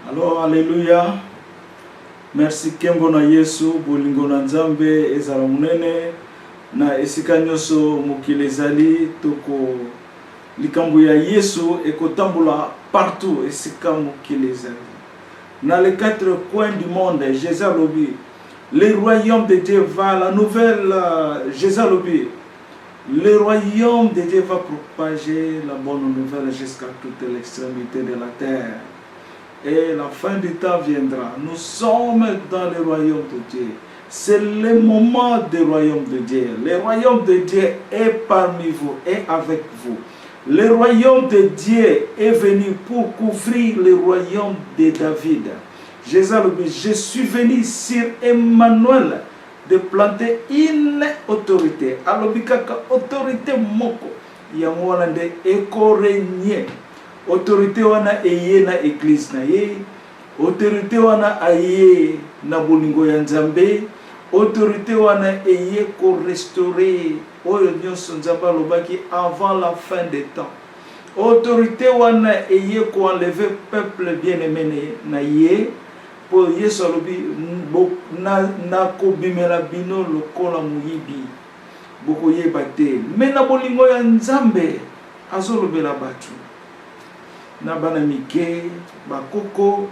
Alors, alléluia. Merci Kembo na Yesu, bolingo na Nzambe ezala munene na esika nyoso mokili ezali toko likambo ya Yesu ekotambula partout esika mokili ezali. Dans les quatre coins du monde, Jésus alobi, le royaume de Dieu va, la nouvelle Jésus alobi, le royaume de Dieu va propager la bonne nouvelle jusqu'à toute l'extrémité de la terre. Et la fin du temps viendra. Nous sommes dans le royaume de Dieu. C'est le moment du royaume de Dieu. Le royaume de Dieu est parmi vous et avec vous. Le royaume de Dieu est venu pour couvrir le royaume de David. Jésus a dit, je suis venu sur Emmanuel de planter une autorité. Alors, autorité moko, yamwalande éco-régné. Autorité wana eye na église na ye, autorité wana aye na bolingo ya Nzambe, autorité wana eye ko restaurer oyo nyonso Nzambe alobaki avant la fin des temps. Autorité wana eye ko enlever peuple bien-aimé na ye pour Yesu alobi na ko bimela bino lokola muyibi boko yeba te. Mais na bolingo ya Nzambe azolobela batu na bana mike bakoko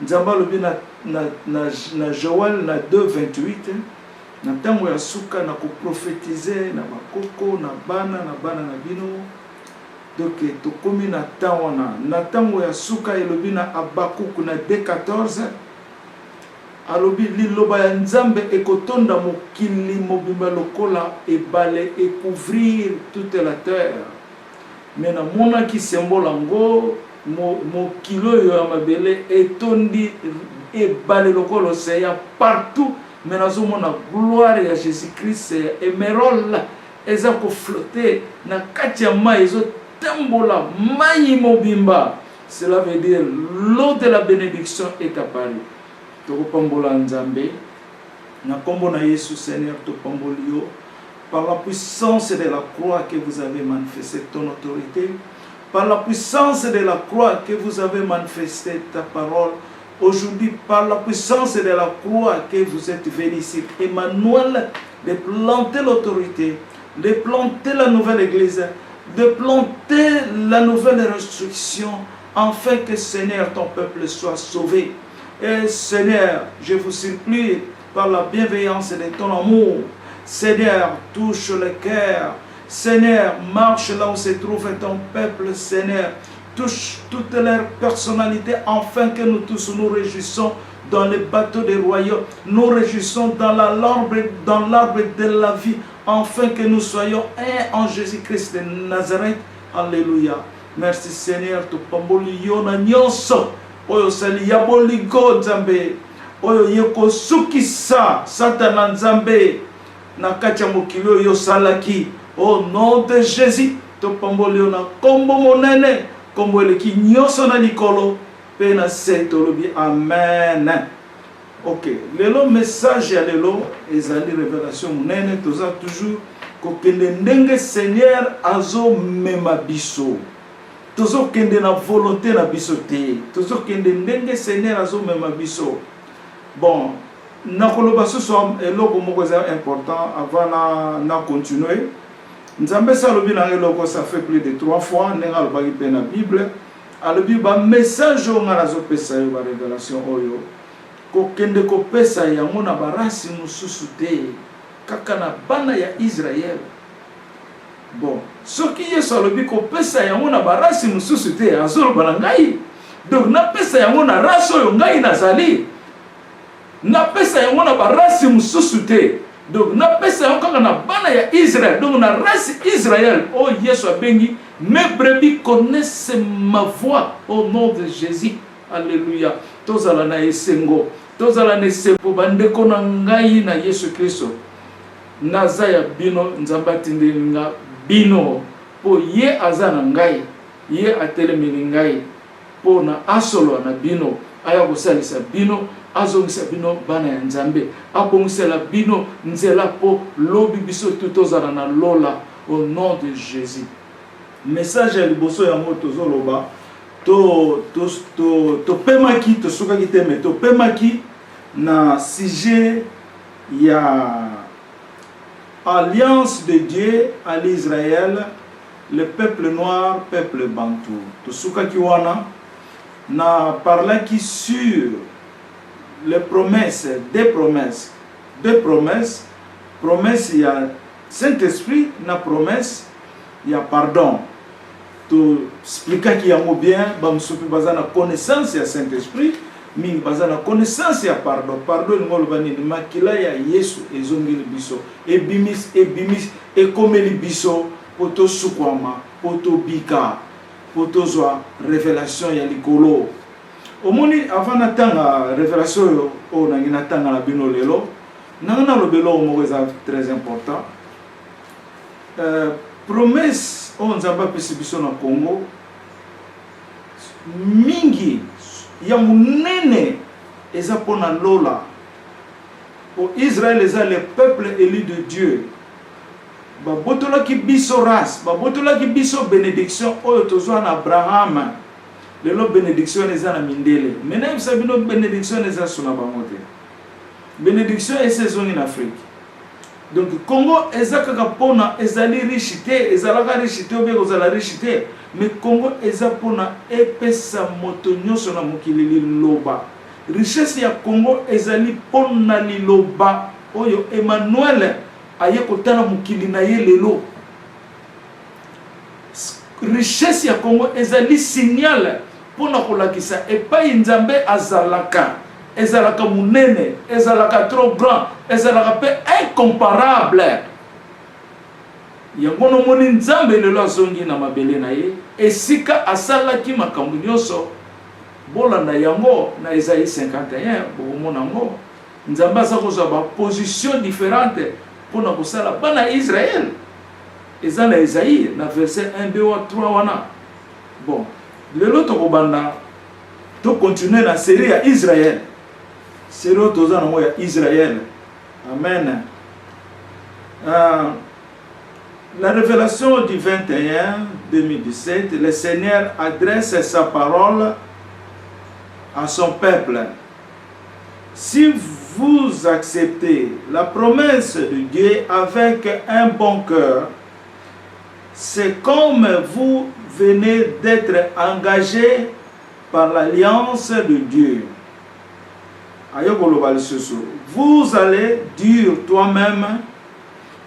Nzambe alobi na Joël na 2:28 na tango ya suka na ko prophétiser na bakoko na bana na bino. Donc tokomi na tango na tango ya suka elobi na Abakuku na 2:14 alobi liloba ya Nzambe ekotonda mokili mobimba lokola ebale et couvrir toute la terre. Mais na mona ki symbole ngo mo kilo yo ya mabele etondi ebale lokolo seya partout. Mais nazo mona gloire ya Jésus-Christ émeraude eza ko flotter na kati ya mai ezo tambola mai mobimba. Cela veut dire l'eau de la bénédiction est apparue. Toko pambola Nzambe na kombo na Yesu Seigneur to pambolio par la puissance de la croix que vous avez manifesté ton autorité. Par la puissance de la croix que vous avez manifesté ta parole, aujourd'hui, par la puissance de la croix que vous êtes venu ici, Emmanuel, de planter l'autorité, de planter la nouvelle église, de planter la nouvelle restriction, afin que, Seigneur, ton peuple soit sauvé. Et Seigneur, je vous supplie, par la bienveillance de ton amour, Seigneur, touche le cœur. Seigneur, marche là où se trouve ton peuple, Seigneur. Touche toute leur personnalité, afin que nous tous nous réjouissons dans le bateau des royaumes. Nous réjouissons dans l'arbre de la vie, afin que nous soyons un en Jésus-Christ de Nazareth. Alléluia. Merci Seigneur. Tu pamboli yona nyonso. Oyo sali yaboli go Nzambe. Oyo yeko sukisa Satan Nzambe. Na kacha mokilo yo salaki. Au nom de Jésus, to pambolio na kombo monene, kombo eleki nyoso na likolo, pe na setolobi amen. Ok, lelo message ya lelo ezali révélation monene, toza toujours kokende ndenge Seigneur azo mema biso. Tozo kende na volonté na biso te. Tozo kende ndenge Seigneur azo mema biso. Bon, nakoloba soso eloko moko important avant na continuer. Nzambe salobi na eloko ça fait plus de 3 fois nenga lobaki pe na Bible alobi ba message o ngala zo pesa yo ba révélation oyo ko kende ko pesa yango na barasi mususu te kaka na bana ya Israël. Bon, soki Yesu alobi ko pesa yango na barasi mususu te azolo bana ngai. Donc na pesa yango na raso yo ngai nazali. Na pesa yango na barasi mususu te. Donc, na pesa encore na bana ya Israël. Donc, na race Israël. Oh, Yesu abengi. Mes brebis connaissent ma voix. Au nom de Jésus. Alléluia. Tozala na esengo. Tozala na esepo. Bandeko na ngai na Yesu Christo. Nazaya bino. Nzambati nga bino. Po ye azana ngai. Ye atelemini ngai. Po na asolo na bino. Aya kosalisa bino. Azongisa bino bana ya Nzambe abongisela bino nzela po lobi biso tutozana na lola au nom de Jésus. Message ya liboso ya moto zoloba to pemaki to sukaki te me to pemaki na sujet ya alliance de Dieu à l'Israël, le peuple noir, peuple bantou. To sukaki wana na parlaki sur les promesses, deux promesses, promesse il y a Saint-Esprit, na promesse il y a pardon. To expliquer qu'il y a bien, bamsupi bazana connaissance ya Saint-Esprit, mi bazana connaissance ya pardon. Pardon ngolo bani makila ya Yesu ezongeli biso, ebimis ekomeli biso poto sukwama, poto bika, poto zwa révélation ya likolo. Omoni avant natanga révélation yo o nangi natanga na bino lelo, nanga lobelo mo très important. Promesse on nzamba pesi biso na Congo mingi ya munene eza pona lola o Israël eza le peuple élu de Dieu ba botola ki biso race ba botola ki biso bénédiction oyo tozwa na Abraham lelo bénédiction eza na mindele mena bisa bino bénédiction eza sona bango te bénédiction et saison en Afrique. Donc Congo ezakaka pona ezali richité ezalaka richité ou bien ozala richité mais Congo ezapona epesa moto nyonso na mokili liloba richesse ya Congo ezali pona liloba oyo Emmanuel aye kotana mokili na ye lelo richesse ya Congo ezali signal pona kolakisa epai nzambe azalaka ezalaka munene, ezalaka trop grand, ezalaka pe incomparable. Yangono moni nzambe lelo azongi na mabele na ye, esika asalaki makambo nyonso bolanda yango na Isaïe 51 bomona ngo nzambe azakozwa ba position différente pona kosala bana Israël. Eza na Isaïe na verset 1 2 3 wana. Bon, lelo tokobanda to continuer la série à Israël. C'est l'autre Israël. Amen. La révélation du 21-2017, le Seigneur adresse sa parole à son peuple. Si vous acceptez la promesse de Dieu avec un bon cœur, c'est comme vous venez d'être engagé par l'alliance de Dieu. Vous allez dire toi-même,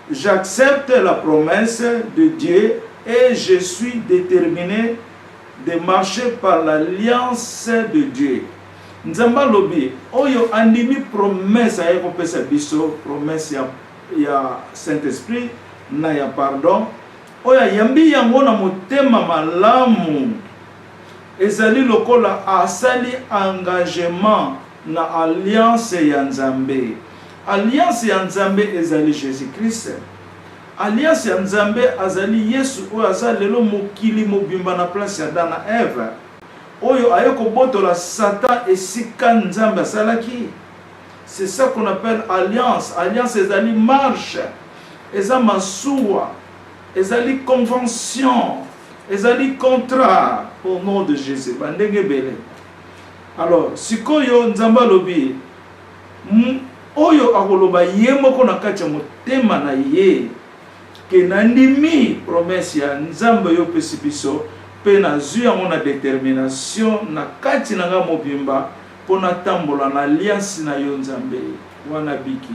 j'accepte la promesse de Dieu et je suis déterminé de marcher par l'alliance de Dieu. Nzamba lobi, oyo andimi promesse aye kopesa biso, promesse ya Saint-Esprit, na ya pardon, oya yambi yango na motema malamu, ezali lokola asali engagement na alliance ya Nzambe. Alliance ya Nzambe ezali Jésus-Christ. Alliance ya Nzambe azali Yesu oyo azali lelo mokili mobimba na place ya Adam na Eve. Oyo ayeko botola Satan esika Nzambe asalaki. C'est ça qu'on appelle alliance. Alliance ezali marche, ezali masuwa, ezali convention, ezali contrat au nom de Jésus. Bandenge bele. Alors, sikoyo Nzamba lobi, oyo akoloba ye moko na kati ya motema na ye, ke nandimi promesse ya Nzamba yo pesi biso, pe na zwi yango na détermination na kati na nga mobimba, po na tambola na alliance na yo Nzambe, wana biki.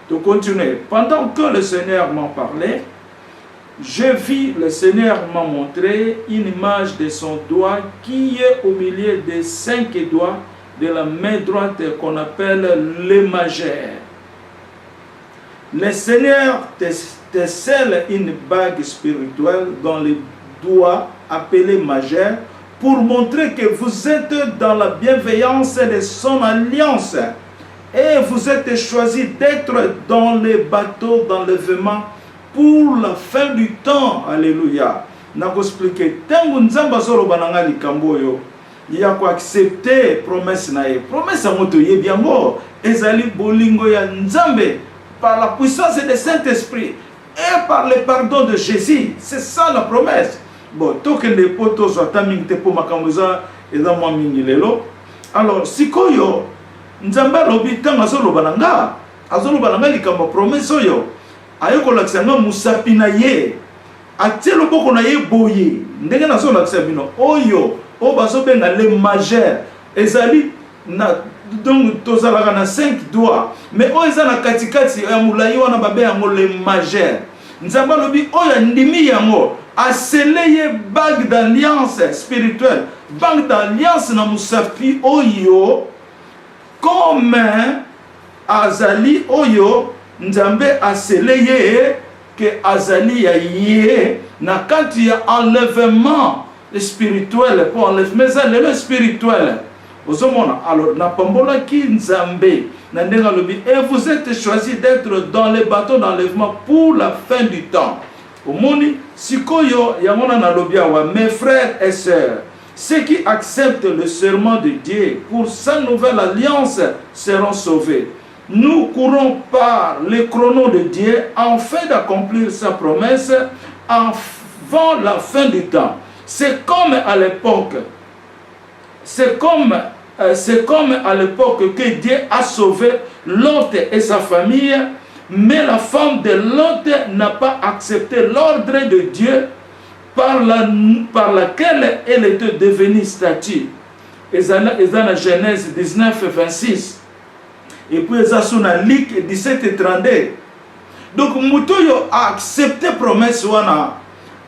To continuer, pendant que le Seigneur m'en parlait, je vis, le Seigneur m'a montré une image de son doigt qui est au milieu des 5 doigts de la main droite qu'on appelle le majeur. Le Seigneur te scelle une bague spirituelle dans les doigts appelé majeur pour montrer que vous êtes dans la bienveillance de son alliance et vous êtes choisi d'être dans les bateaux d'enlèvement pour la fin du temps. Alléluia. Na ko expliquer tangu nzamba zolo bananga likambo yo ya ko accepter promesse na ye. Promesse moto ye biango ezali bolingo ya Nzambe par la puissance de Saint-Esprit et par le pardon de Jésus. C'est ça la promesse. bon tokende po tozwa ta mingi te po makambo eza mwa mingi lelo. Alors sikoyo nzambe alobi ntango azoloba na nga likambo promese oyo aye kolakisa nga mosapi na ye atie loboko na ye boye ndenge nazolakisa bino oyo bazobenga le majeur ezali na donc tozalaka na 5 doigts mais oyo eza na katikati ya molai wana babe yango le majeur. Nzambe alobi oyo ndimi yango asele ye bague d'alliance spirituelle, bague d'alliance na mosapi oyo comme azali oyo Nzambe asele ye que azali ya ye na kati ya enlèvement spirituel pour enlèvement ça le spirituel ozomona. Alors na pambola ki Nzambe na ndenga lobi et vous êtes choisi d'être dans les bateaux d'enlèvement pour la fin du temps. Omoni sikoyo yamona na lobi awa mes frères et sœurs, ceux qui acceptent le serment de Dieu pour sa nouvelle alliance seront sauvés. Nous courons par le chrono de Dieu afin d'accomplir sa promesse avant la fin du temps. C'est comme à l'époque que Dieu a sauvé Lot et sa famille, mais la femme de Lot n'a pas accepté l'ordre de Dieu par laquelle elle était devenue statue. Et dans la Genèse 19, 26. Et puis ça sur la Luc 17 et 32. Donc Mutoyo a accepté promesse wana,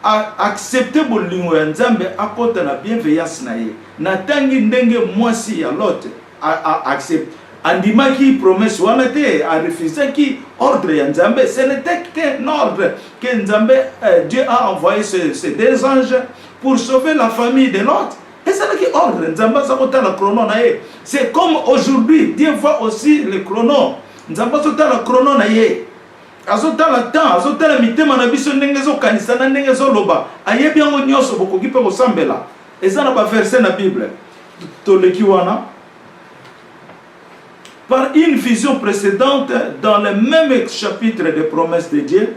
a accepté bolingo ya Nzambe akota na bienveillance na ye. Na tangi ndenge mwasi ya Lot a accepté. Andimaki promesse wana te, a refusé qui ordre ya Nzambe. Ce n'était qu'un ordre que Nzambe, Dieu a envoyé ces deux anges pour sauver la famille de Lot. Et c'est là qui ordre. Nzambe sakota la chrono na ye. C'est comme aujourd'hui, Dieu voit aussi le chrono. Nzambe sakota la chrono na ye. Azota la temps, azota la mitema na biso ndenge zo kanisa na ndenge zo loba. Ayebi yango nyonso bokoki pe kosambela. Eza na ba verset na Bible. Toleki wana. Par une vision précédente, dans le même chapitre des promesses de Dieu,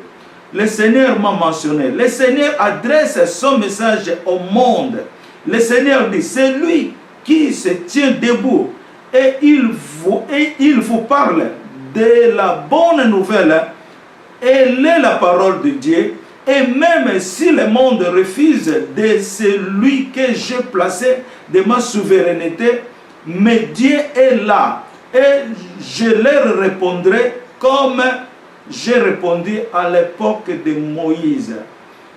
le Seigneur m'a mentionné. Le Seigneur adresse son message au monde. Le Seigneur dit, c'est lui qui se tient debout et il vous parle de la bonne nouvelle. Elle est la parole de Dieu. Et même si le monde refuse de celui que j'ai placé de ma souveraineté, mais Dieu est là. Et je leur répondrai comme j'ai répondu à l'époque de Moïse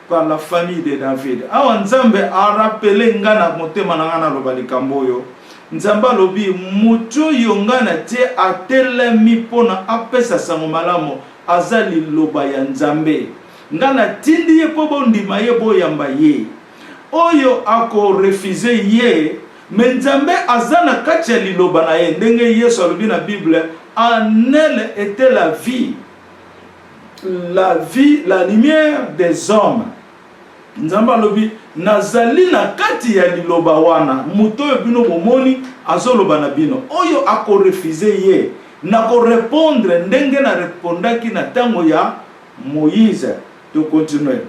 par la famille de David. Awa Nzambe a rappelé ngana motema na ngana loba likambo yo. Nzamba lobi mutu yo ngana te atelemi pona apesa sango malamu azali loba ya Nzambe. Ngana tindi ye po bondima ye boyamba ye. Oyo ako refuser ye. Mais Nzambe azana kati ya liloba na ye ndenge Yesu alobi na Bible, en elle était la vie, la lumière des hommes. Nzambe alobi nazali na kati ya liloba wana muto yo bino bomoni azoloba na bino oyo ako refuser ye na ko répondre ndenge na répondaki na tango ya Moïse. To continuer.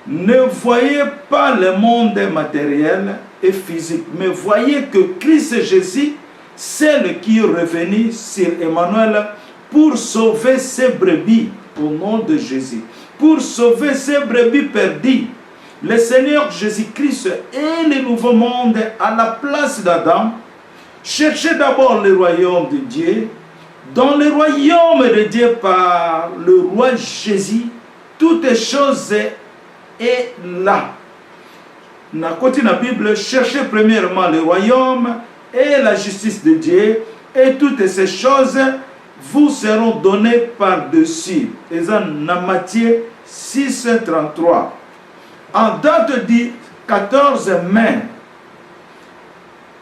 Ne voyez pas le monde matériel et physique, mais voyez que Christ Jésus, celle qui est revenu sur Emmanuel pour sauver ses brebis au nom de Jésus, pour sauver ses brebis perdues. Le Seigneur Jésus-Christ est le nouveau monde à la place d'Adam. Cherchez d'abord le royaume de Dieu. Dans le royaume de Dieu par le roi Jésus, toutes choses est là. Na côté la Bible, cherchez premièrement le royaume et la justice de Dieu, et toutes ces choses vous seront données par-dessus. Et ça, dans Matthieu 6, 33. En date du 14 mai,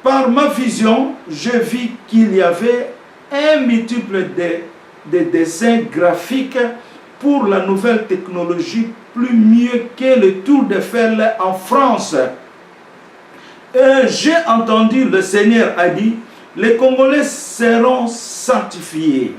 par ma vision, je vis qu'il y avait un multiple de dessins graphiques pour la nouvelle technologie, plus mieux que le Tour d'Eiffel en France. Et j'ai entendu le Seigneur a dit, les Congolais seront sanctifiés.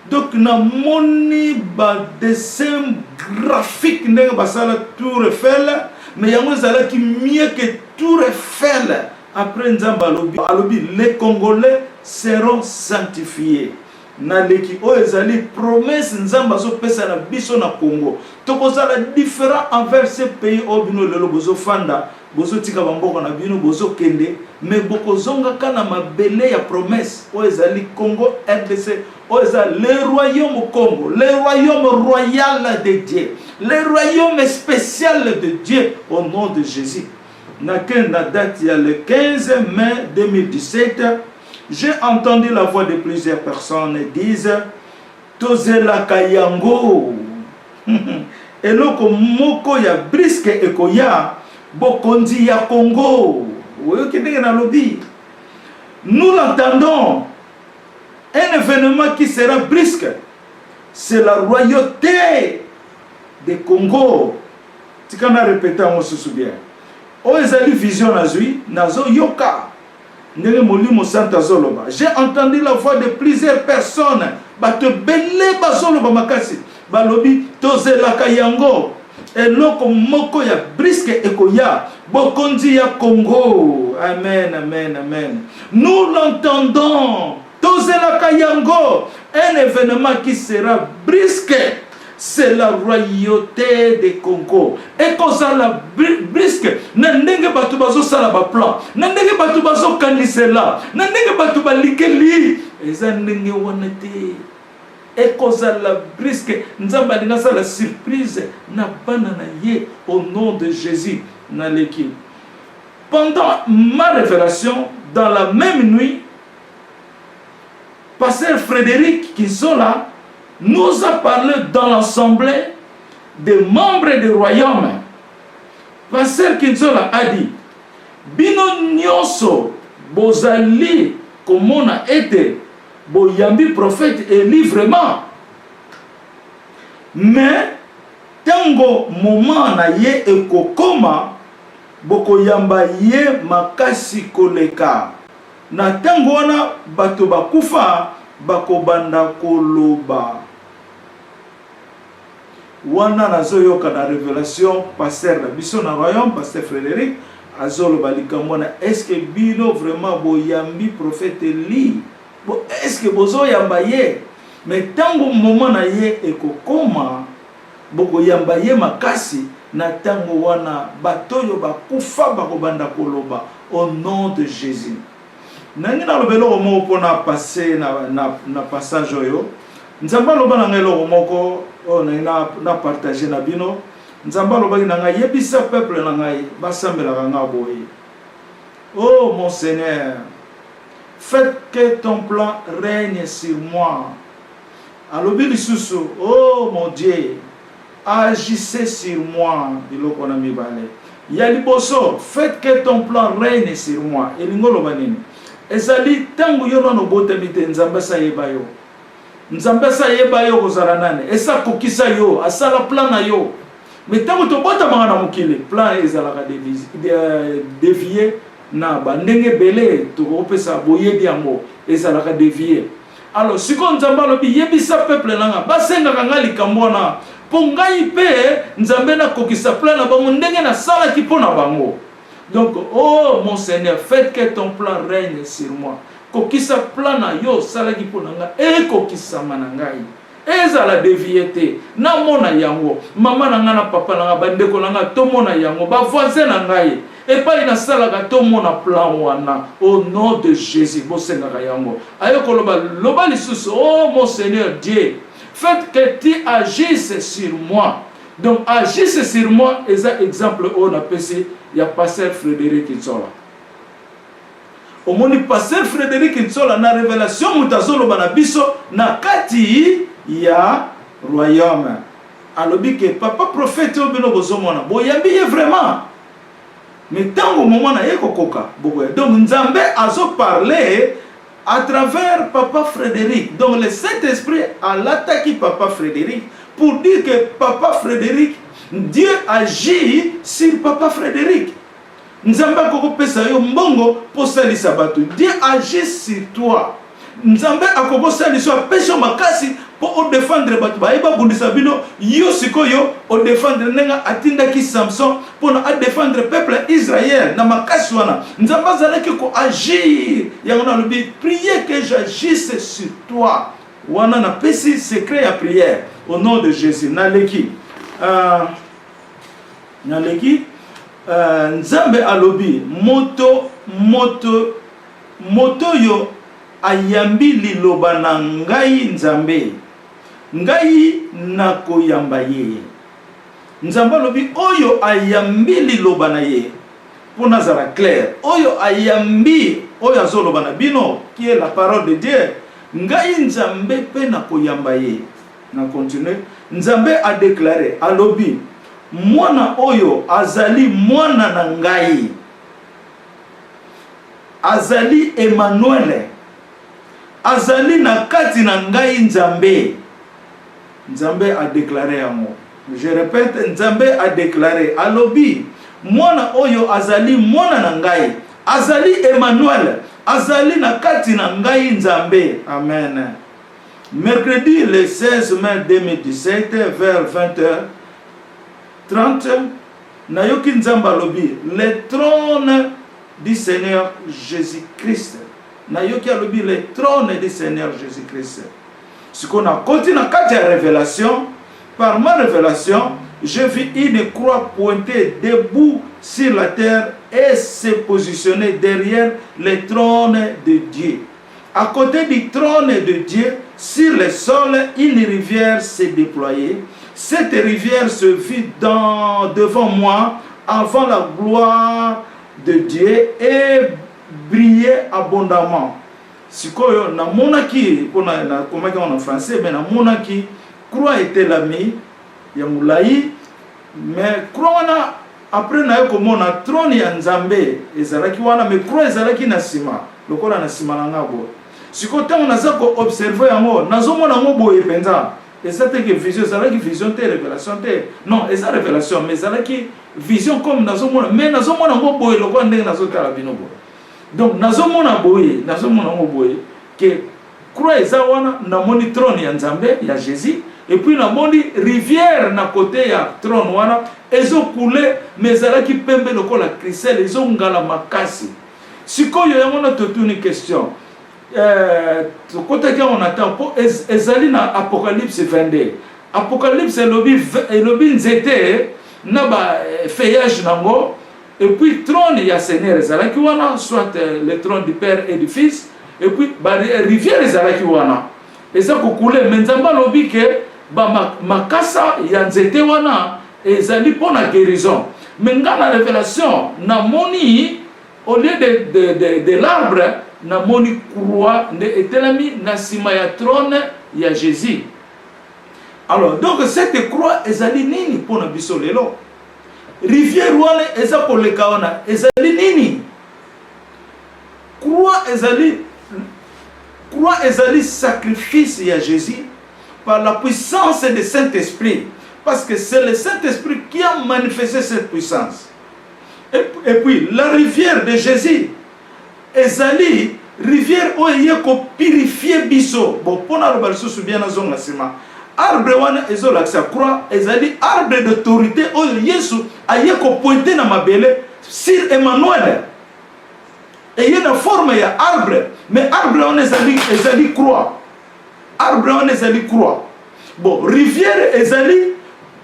Donc, na moni ba dessin graphique ndenge basala Tour Eiffel mais yango ezalaki mieux que Tour Eiffel. Après Nzamba alobi, les Congolais seront sanctifiés. Naleki o ezali promesse Nzamba zo pesa na biso na Congo. Tokozala différent envers ces pays au bino lelo bozo fanda, bozo tika bamboko na bino bozo kende, mais bokozonga kana mabele ya promesse o ezali Congo RDC, o ezali le royaume Congo, le royaume royal de Dieu, le royaume spécial de Dieu au nom de Jésus. Na date il y a le 15 mai 2017, j'ai entendu la voix de plusieurs personnes dire Tozela Kayango. Eloko moko ya briske ekoya bokondi ya Congo. Nous l'entendons. Un événement qui sera brisque, c'est la royauté de Congo. Tu peux répéter, on se souvient. O ezali vision nazui nazo yoka ndenge molimo santa zoloba. J'ai entendu la voix de plusieurs personnes bato belé bazoloba makasi balobi tozela kayango eloko moko ya briske ekoya bokondi ya Congo. Amen, amen, amen. Nous l'entendons. Tozela kayango, un événement qui sera brisque. C'est la royauté de Congo. Et quand ça la brisque, n'endenge batu bazo sala ba plan, n'endenge batu bazo kanisela, n'endenge batu ba likeli, eza ndenge wanete. Et quand ça la brisque, nzamba linga sa la surprise na bana na ye au nom de Jésus na l'équipe. Pendant ma révélation, dans la même nuit, Pasteur Frédéric Kinzola nous a parlé dans l'assemblée des membres du royaume. Pasteur Kinzola a dit, Bino nyonso bozali komona ete boyambi prophète Élie vraiment. Mais tango moment na ye ekokoma bokoyamba ye makasi koleka. Na tango wana bato bakufa bakobanda koloba. Wana nazoyoka na révélation pasteur na biso na royaume pasteur Frédéric azoloba likamwana, est-ce que bino vraiment boyambi prophète Eli? Est-ce que bozo yamba ye? Mais tango moment na ye ekokoma bokoyamba ye makasi na tango wana batoyo bakufa bakobanda koloba au nom de Jésus. Nangi na lobelo mo pona passer na passage oyo. Nzamba loba na ngelo moko o na partager na bino. Nzamba loba na ngai yebisa peuple na ngai basambela nga boye. Oh mon Seigneur, faites que ton plan règne sur moi. Alobi lisusu, oh mon Dieu, agissez sur moi, biloko na mibale. Ya liboso, faites que ton plan règne sur moi. Elingo loba nini? Ezali tangu yono no botemite nzamba sa yeba yo. Nzamba sa yeba yo kozala nane. Esa kokisa yo, asala plan na yo. Mais tangu to bota mangana mukile, plan ezala ka dévier na bandenge belé to opesa boyebi yango ezala ka dévier. Alors siko nzamba lobi yebisa peuple nanga basenga kanga likambo na po ngai pe nzambe na kokisa plan na bango ndenge na sala ki pona bango. Donc, oh mon Seigneur, faites que ton plan règne sur moi. Kokisa plan na yo salaki ponanga e kokisa manangai. Eza la déviété. Na mona yango, mama nanga na papa nanga bandeko nanga to mona yango, ba voisin nangai. Et pas ina salaka to mona plan wana au nom de Jésus. Bosenga yango. Ayoko loba lisusu, oh mon Seigneur Dieu, faites que tu agisses sur moi. Donc agissez sur moi, et ça exemple on a passé, il y a pasteur Frédéric Kinzola. Au moment où pasteur Frédéric Kinzola na révélation mutazolo banabiso na kati ya royaume. Alobi que papa prophète obino bozomona. Boyambi vraiment. Mais tant au moment na yeko koka. Donc Nzambe azo parler à travers papa Frédéric. Donc le Saint-Esprit a l'attaqué papa Frédéric pour dire que papa Frédéric, Dieu agit sur papa Frédéric. Nzamba koko pesa yo mbongo pour salisa batu. Dieu agit sur toi. Nzamba akoko salisa peso makasi pour défendre bato ba bundisa bino yo sikoyo o défendre nenga atindaki Samson pour na défendre peuple Israël na makasi wana nzamba zalaki ko agir yango na lobi prier que j'agisse sur toi wana na pesi secret ya prière au nom de Jésus naleki nzambe alobi moto yo ayambi liloba na ngai nzambe ngai nakoyamba ye nzambe alobi oyo ayambi liloba na ye pour nazara clair oyo ayambi oyo azoloba na bino qui est la parole de Dieu ngai nzambe pe nakoyamba ye na continuer nzambe a déclaré alobi mwana oyo azali mwana na ngai azali Emmanuel azali na kati na ngai nzambe nzambe a déclaré yango je répète nzambe a déclaré alobi mwana oyo azali mwana na ngai azali Emmanuel azali na kati na ngai nzambe amen. Mercredi le 16 mai 2017 vers 20h30 nayoki nzamba lobi le trône du Seigneur Jésus-Christ nayoki alobi le trône du Seigneur Jésus-Christ ce qu'on a continué à la révélation par ma révélation je vis une croix pointée debout sur la terre et se positionner derrière le trône de Dieu. À côté du trône de Dieu, sur le sol, une rivière s'est déployée. Cette rivière se vit devant moi avant la gloire de Dieu et brillait abondamment. Sikoyo na monaki, comment on en français, mais na monaki, croix était l'ami, ya moulaï, mais croix na après na yoko mona trône ya nzambe ezalaki wana mais croix ezalaki na sima lokola na sima na ngabo. Siko tango naza ko observer yango nazomona ngo boye penza ezate ke vision ezalaki vision te révélation te non eza révélation mais ezalaki vision comme nazomona mais nazomona ngo boye lokola ndenge nazotala bino boye donc nazomona ngo boye ke croix eza wana na moni trône ya nzambe ya Jésus et puis na moni rivière na côté ya trône wana ezo couler mais ezalaki pembe lokola cristal ezo ngala makasi sikoyo yango na totuni question tokotaki on attend po ezali na Apocalypse 22 Apocalypse elobi nzete na ba feuillage nango et puis trône ya Seigneur ezalaki wana soit le trône du Père et du Fils et puis ba rivière ezalaki wana eza ko couler mais nzamba lobi ke ba makasa ya nzete wana ezali pona guérison mais ngana révélation na moni au lieu de l'arbre na moni croix ne etelami na sima ya trône ya Jésus. Alors donc cette croix ezali nini pona biso lelo rivière wana eza koleka wana ezali nini croix ezali sacrifice ya Jésus par la puissance du Saint-Esprit parce que c'est le Saint-Esprit qui a manifesté cette puissance. Et puis la rivière de Jésus ezali rivière oyo ko purifier biso bon pona lo baliso bien azonga sima arbre wana ezolakisa croix ezali arbre d'autorité oyo Yesu aye ko pointer na mabele sur Emmanuel et il y a une forme ya arbre mais arbre wana ezali croix arbre wana ezali croix bon rivière ezali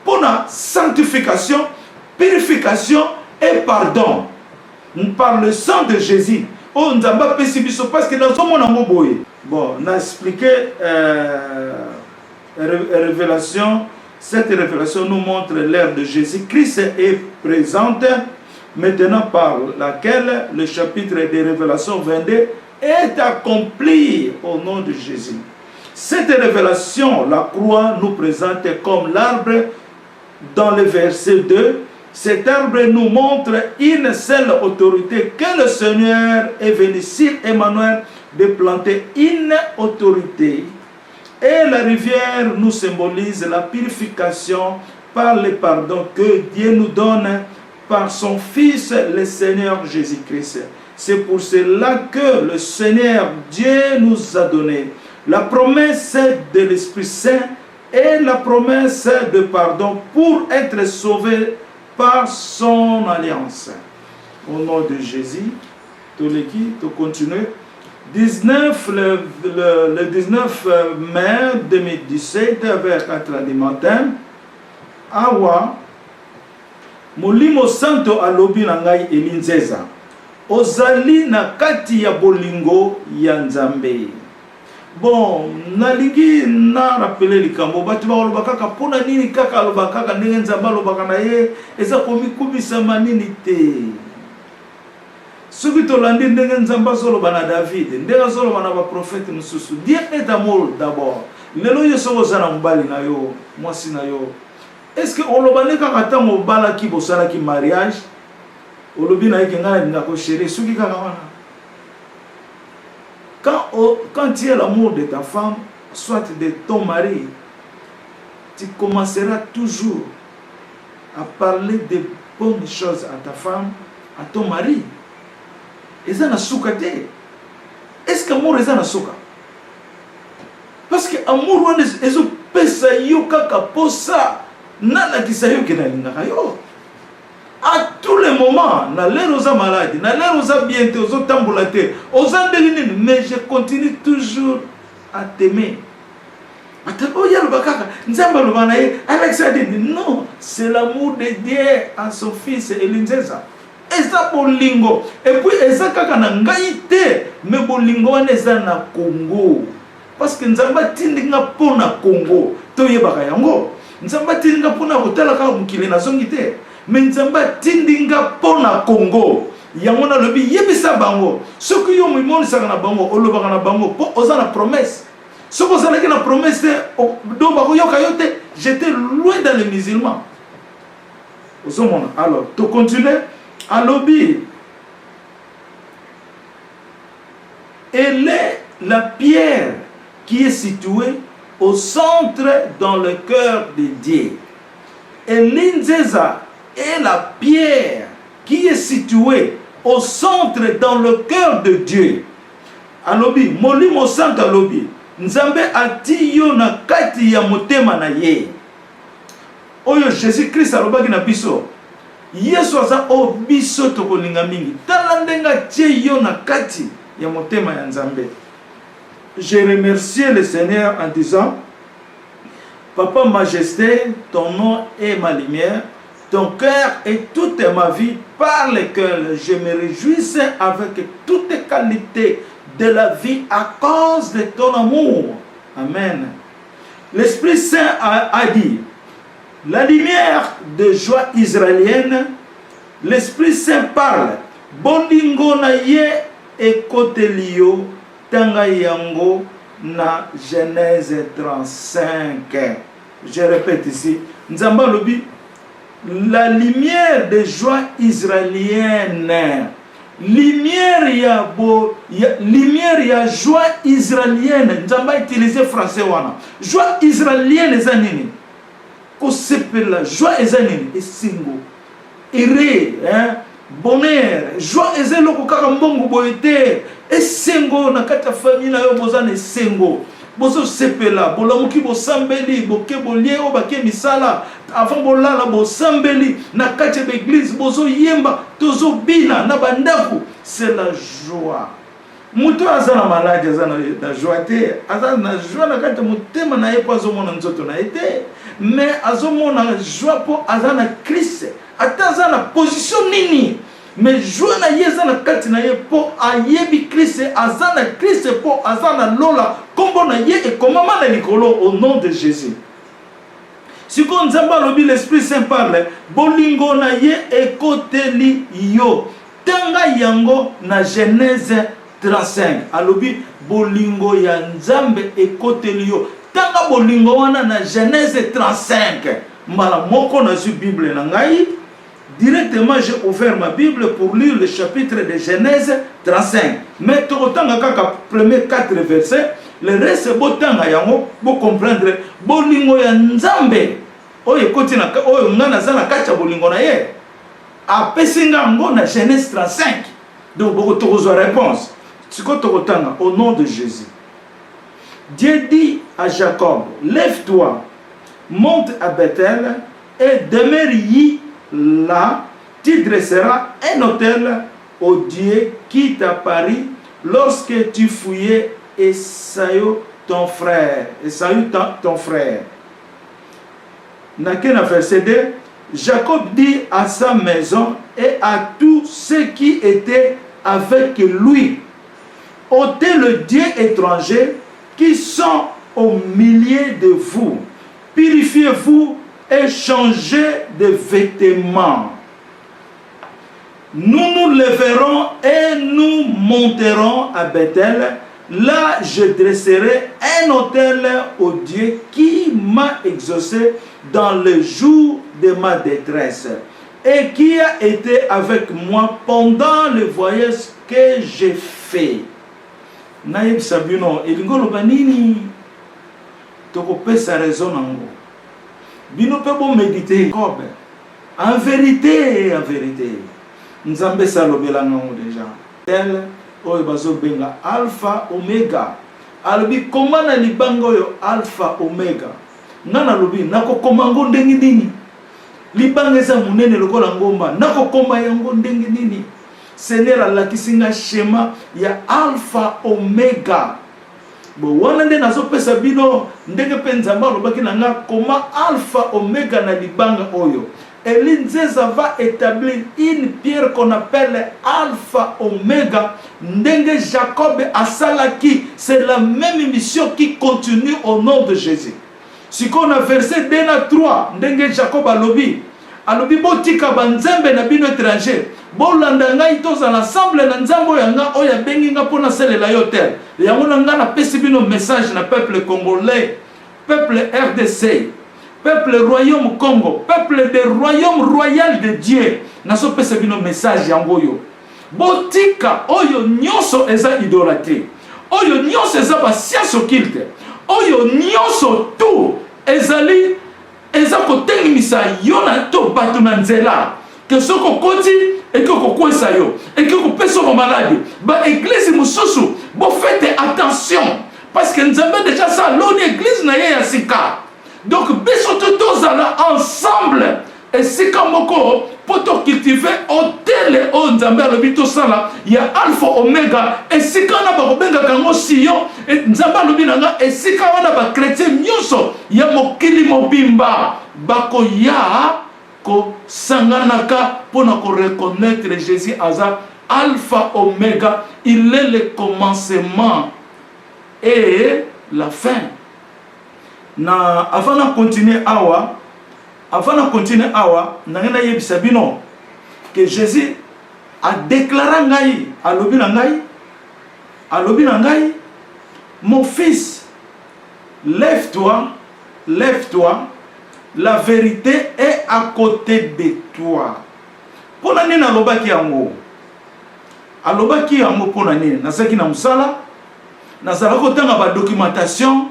pona sanctification purification et pardon par le sang de Jésus. Oh, nzamba pesi biso parce que dans mon amour boy. Bon, on a expliqué révélation. Cette révélation nous montre l'ère de Jésus-Christ est présente maintenant par laquelle le chapitre des révélations 22 est accompli au nom de Jésus. Cette révélation, la croix nous présente comme l'arbre dans le verset 2. Cet arbre nous montre une seule autorité que le Seigneur est venu sur Emmanuel de planter une autorité. Et la rivière nous symbolise la purification par le pardon que Dieu nous donne par son Fils, le Seigneur Jésus-Christ. C'est pour cela que le Seigneur Dieu nous a donné La promesse de l'Esprit Saint et la promesse de pardon pour être sauvé par son alliance. Au nom de Jésus, Toleki, tu continues. Le 19 mai 2017, vers 4 h du matin, awa, Molimo Santo alobi na ngai elinzeza. Ozali na kati ya bolingo ya Nzambe. Bon, nalingi na rappeler likambo batu ba kaka pona nini kaka aloba kaka ndenge Nzambe alobaka na ye eza komikubisa manini te. Soki tolandi ndenge Nzambe azoloba na David, ndenge azoloba na ba prophète mususu. Dieu est amour d'abord. Lelo yo soko zana mbali na yo, mwasi na yo. Est-ce que olobane kaka ta mobala ki bosala ki mariage? Olobi na yeke ngana ndako chérie, soki kaka wana. Quand tu es l'amour de ta femme, soit de ton mari, tu commenceras toujours à parler de bonnes choses à ta femme, à ton mari. Eza na suka te. Est-ce que amour eza na suka? Parce que amour wana ezo pesa yo kaka posa nana kisayo ke na lingaka yo. À tous les moments, na l'air aux malades, na l'air aux bientôt, aux tambulatés, aux andélinines, mais je continue toujours à t'aimer. Non, c'est l'amour de Dieu à son fils Elinzeza. Et ça bolingo. Et puis, et ça kaka na ngaïté, mais bolingo wana eza na Congo. Parce que Nzamba tindinga pona Congo. Toye baka yango. Nzamba tindinga pona hotela kaka mukile na zongite. Mais Nzamba tindinga pona Congo. Yamona lobi yebisa bango. Soki yo mimoni saka na bango, olobaka na bango po oza na promesse. Soki ozalaki na promesse do bako yoka yote, j'étais loin dans les musulmans. Ozomona. Alors, to continuer à lobi. Elle est la pierre qui est située au centre dans le cœur de Dieu. Et l'Inzeza est la pierre qui est située au centre dans le cœur de Dieu. Alobi, molimo santo alobi, Nzambe ati yo na kati ya motema na ye. Oyo Jésus Christ alobaki na biso. Yesu aza o biso tokolinga mingi. Tala ndenga tie yo na kati ya motema ya Nzambe. Je remercie le Seigneur en disant: Papa Majesté, ton nom est ma lumière, ton cœur est toute ma vie, par lequel je me réjouis avec toutes les qualités de la vie à cause de ton amour. Amen. L'Esprit Saint a dit, la lumière de joie israélienne, l'Esprit Saint parle, bolingo na ye ekotelio tanga yango na Genèse 35. Je répète ici, Nzamba lobi, la lumière de joie israélienne, lumière ya joie israélienne. Nzamba utilisé français wana. Joie israélienne eza nini? Ko sepela joie eza nini? Esingo. Ere, hein? Bonheur, joie eza loko kaka mbongo boyete. Esengo na kata famille na yo bozana esengo. Bozo sepela, bolamuki bo sambeli, boke bolie o bake misala, avant bolala bo sambeli, na kati l'église bozo yemba, tozo bina na bandaku, c'est la joie. Muto azana malade azana na joie te, azana na joie na kati mutema na yepo azomona nzoto na ete, mais azomona joie po azana Christ, ata azana position nini. Mais joie na yeza na kati na ye po ayebi Christ azana Christ po azana lola kombo na ye et komama na likolo au nom de Jésus. Si kon Nzamba lobi l'Esprit Saint parle, bolingo na ye ekoteli yo. Tanga yango na Genèse 35. Alobi bolingo ya Nzambe ekoteli yo. Tanga bolingo wana na Genèse 35. Mbala moko na zu Bible na ngai. Directement, j'ai ouvert ma Bible pour lire le chapitre de Genèse 35. Mais tout autant que premier 4 versets, le reste c'est beau temps pour comprendre. Bolingo ya Nzambe. Oye koti na oye ngana zana kacha bolingo na ye. Apesinga ngo na Genèse 35. Donc beaucoup de réponse. Au nom de Jésus. Dieu dit à Jacob, lève-toi, monte à Bethel et demeure-y là, tu dresseras un autel au Dieu qui t'apparut lorsque tu fouillais Esaü ton frère. Esaü ton frère. Dans verset 2, Jacob dit à sa maison et à tous ceux qui étaient avec lui, ôtez le Dieu étranger qui sont au milieu de vous, purifiez-vous et changez de vêtements. Nous nous lèverons et nous monterons à Bethel. Là, je dresserai un autel au Dieu qui m'a exaucé dans le jour de ma détresse et qui a été avec moi pendant le voyage que j'ai fait. Naïb Sabino, elingolo banini toko pesa raison nango. Bino pe bon méditer. En vérité, Nzambe salobela nango déjà. Tel oyo bazo benga alpha omega. Alobi komana libanga oyo alpha omega. Ngana lobi nako komango ndengi nini. Libanga eza munene lokola ngomba nako koma yango ndengi nini. Seigneur alakisinga schéma ya alpha omega. Bo wana nde nazopesa bino ndenge pe Nzambe alobaki na nga koma alpha omega na libanga oyo. Elinzeza va établir une pierre qu'on appelle alpha omega. Ndenge Jacob asalaki, c'est la même mission qui continue au nom de Jésus. Si qu'on a verset 2 à 3, ndenge Jacob alobi botika banzembe na bino étranger. Bolanda ngai toza l'ensemble na nzambo yanga oya bengi nga pona selela yotel. Yango nga na pesi bino message na peuple congolais, peuple RDC, peuple royaume Congo, peuple de royaume royal de Dieu. Naso pesi bino message yango yo. Botika oyo nyonso eza idolâtrie. Oyo nyonso eza ba science occulte. Oyo nyonso tout ezali eza kotenimisa yo na to bato na nzela. Que soko koti et que kokwesa yo et que kopesa mo malade ba église mususu bo faites attention parce que nous avons déjà ça l'on église na ya sika donc biso tous ensemble et sika moko poto cultiver hôtel o nzambe alobi to sala ya alpha omega et sika na ba kobenga kango siyo et nzambe alobi nanga et sika wana ba chrétien nyonso ya mokili mobimba bakoya ko sanganaka pour reconnaître Jésus Aza alpha omega, il est le commencement et la fin. Avant de continuer awa, nangena yebisa bino que Jésus a déclaré ngai, alobi na ngai, mon fils, lève-toi, la vérité est à côté de toi. Pona nini alobaki yango? Alobaki yango pona nini? Nasaki na musala, nazala kotanga ba documentation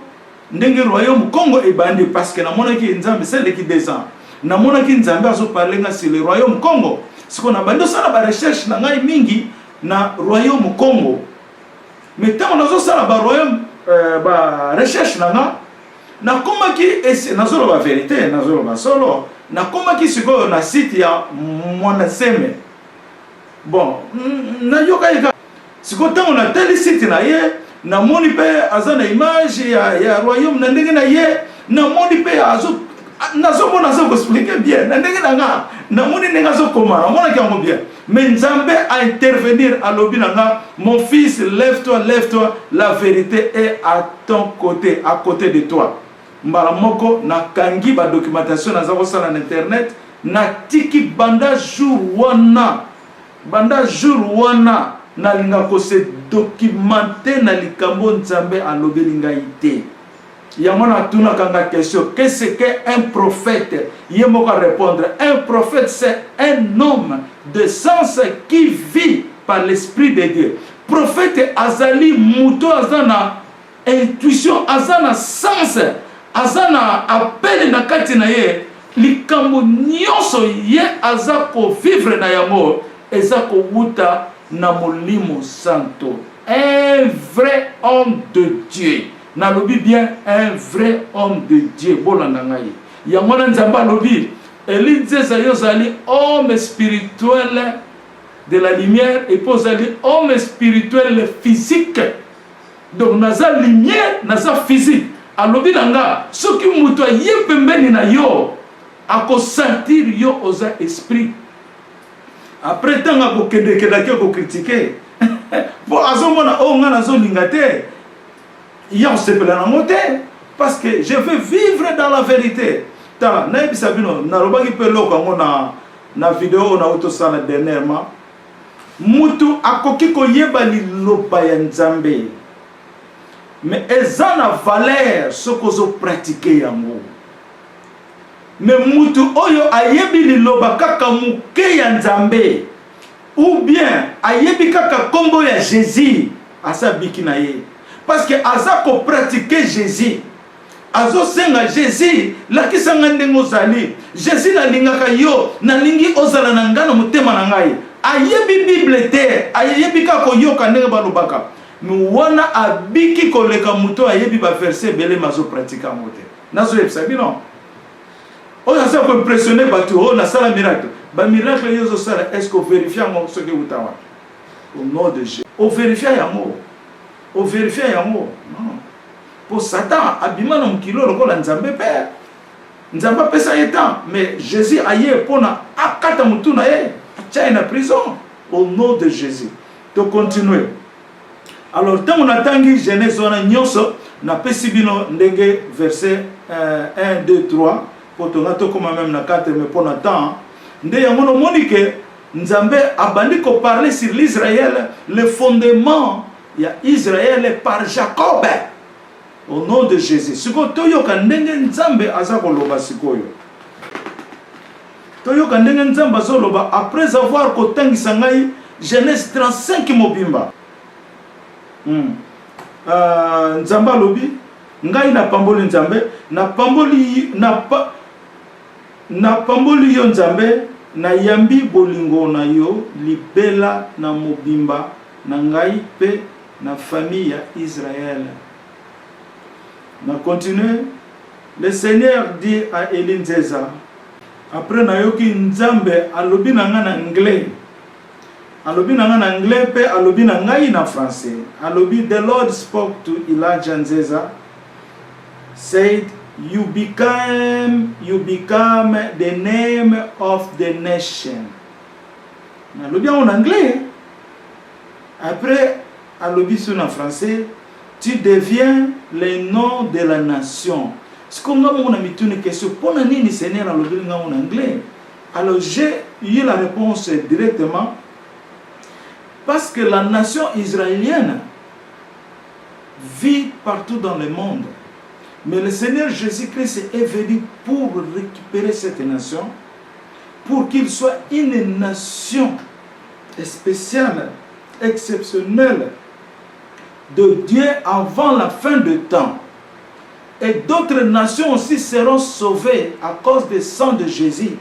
ndenge royaume Congo ebandi parce que na monaki nzambe c'est qui 2 ans. Na monaki nzambe azo parler nga sur le royaume Congo. Siko na bando sala ba recherche na ngai mingi na royaume Congo. Mais tant nazo sala ba royaume ba recherche na nga na komaki esi nazolo ba vérité nazolo ba solo na komaki siko na site ya mwana seme bon na yoka ika siko tango na tele site na ye na moni pe azana image ya royaume na ndenge na ye na moni pe azo nazo mona zo ko expliquer bien na ndenge nga na moni ndenge azo koma mona ki yango bien mais Nzambe a intervenir à lobi nga mon fils lève-toi la vérité est à ton côté à côté de toi. Mbala moko na kangi ba documentation na zako sala na internet na tiki banda jour wana na linga ko se documenter na likambo Nzambe alobeli ngai te. Yamona tuna kanga question qu'est-ce qu'un prophète? Yemo ka répondre un prophète c'est un homme de sens qui vit par l'esprit de Dieu. Prophète azali muto azana intuition azana sens azana appel na kati na ye likambo nyonso ye aza ko vivre na yango eza ko wuta na molimo santo. Un vrai homme de Dieu, nalobi bien un vrai homme de Dieu bolanda ngai yango na nzamba lobi Eli Nzeza yozali homme spirituel de la lumière et posali homme spirituel physique. Donc naza lumière naza physique alobi nanga soki mutu aye pembeni na yo ako sentir yo oza esprit. Après tant ako kende kedaki ko critiquer bon azomona o nga nazolinga te ya sepela na mote parce que je veux vivre dans la vérité. Ta na ebisabino na robaki peloko ngo na vidéo na auto sala dernièrement mutu akoki ko yeba liloba ya Nzambe mais eza na valeur soko zo pratiquer yango. Mais mutu oyo ayebi liloba kaka muke ya Nzambe ou bien ayebi kaka kombo ya Jésus asa biki na ye parce que aza ko pratiquer Jésus azo senga Jésus lakisanga ndengo zali Jésus na lingaka yo na lingi ozala na ngana mutema na ngai ayebi Bible te ayebi kaka yoka ndenge balobaka nuwana abiki koleka muto ayebi ba verset belé mazo pratika mote nazo yebisa bino on a ça pour impressionner batu on a ça la miracle ba miracle yozo sala est-ce qu'on vérifie ngo ce que utawa au nom de Jésus on vérifie yango non pour Satan abima na mkilo lokola Nzambe père Nzamba pesa yetan mais Jésus aye pona akata mutu na ye tcha na prison au nom de Jésus. To continuer. Alors tant on atangi Genèse wana nyonso na pesi bino ndenge verset 1 2 3 pour tonga to comme même na 4 mais pona temps nde yango no monike Nzambe abandi ko parler sur l'Israël le fondement ya Israël par Jacob. Au nom de Jésus. Siko toyoka ndenge Nzambe aza koloba sikoyo. Toyoka ndenge Nzambe azoloba après avoir kotangisa ngai Genèse 35 mobimba. Nzambe alobi ngai na pamboli Nzambe na pamboli yo Nzambe na yambi bolingo na yo libela na mobimba na ngai pe na famille ya Israël. On continue. Le Seigneur dit à Eli Nzeza, après nayoki Nzambe alobi na nga na anglais. Alobi na nga na anglais pe alobi na ngai na français. Alobi the Lord spoke to Elijah Nzeza, said you become the name of the nation. Alobi en anglais. Après alobi sur en français. Tu deviens le nom de la nation. C'est comme on a mis une question. Pour nini Seigneur en anglais? Alors j'ai eu la réponse directement. Parce que la nation israélienne vit partout dans le monde. Mais le Seigneur Jésus-Christ est venu pour récupérer cette nation. Pour qu'il soit une nation spéciale, exceptionnelle, de Dieu avant la fin du temps. Et d'autres nations aussi seront sauvées à cause du sang de Jésus.